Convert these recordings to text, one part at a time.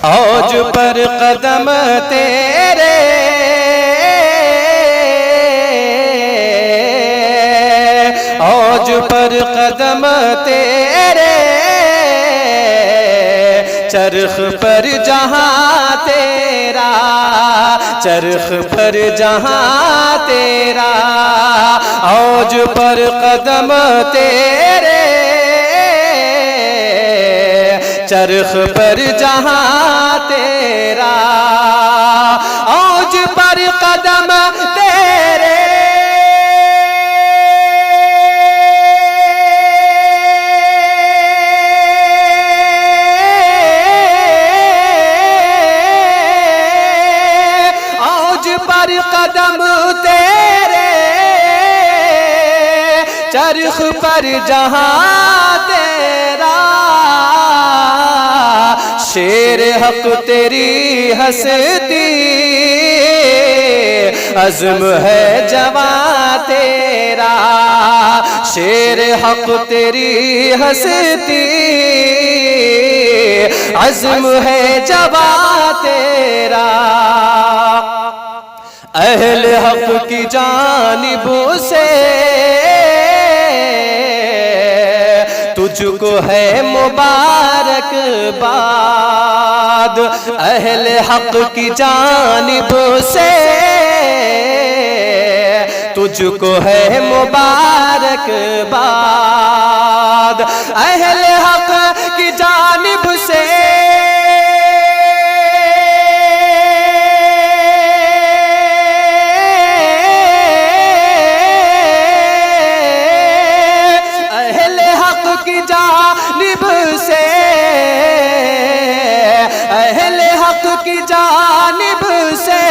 औज पर कदम तेरे, औज पर कदम तेरे, चरख पर जहां तेरा, चरख पर जहां तेरा, औज पर कदम तेरे, चरख पर जहां तेरा, औज पर कदम तेरे, औज पर कदम तेरे, चरख पर जहां तेरा, शेर हक तेरी हस्ती, अज़्म है जवां तेरा, शेर हक तेरी हस्ती, अज़्म है जवां तेरा, अहल हक की जानिब से तुझको है मुबारकबाद, अहले हक की जानिब से तुझको है मुबारकबाद, अहले हक की जानिब से की जानिब से, अहले हक की जानिब से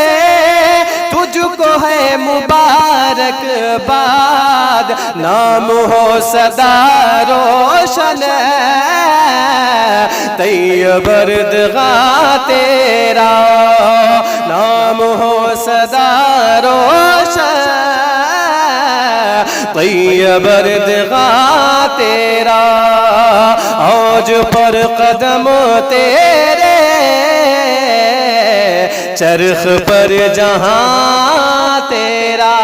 तुझको है मुबारकबाद, नाम हो सदा रोशन तैयब अर्दगा तेरा, नाम हो सदा रोशन तैयब अर्दगा तेरा, औज पर कदम तेरे, चरख पर जहां तेरा।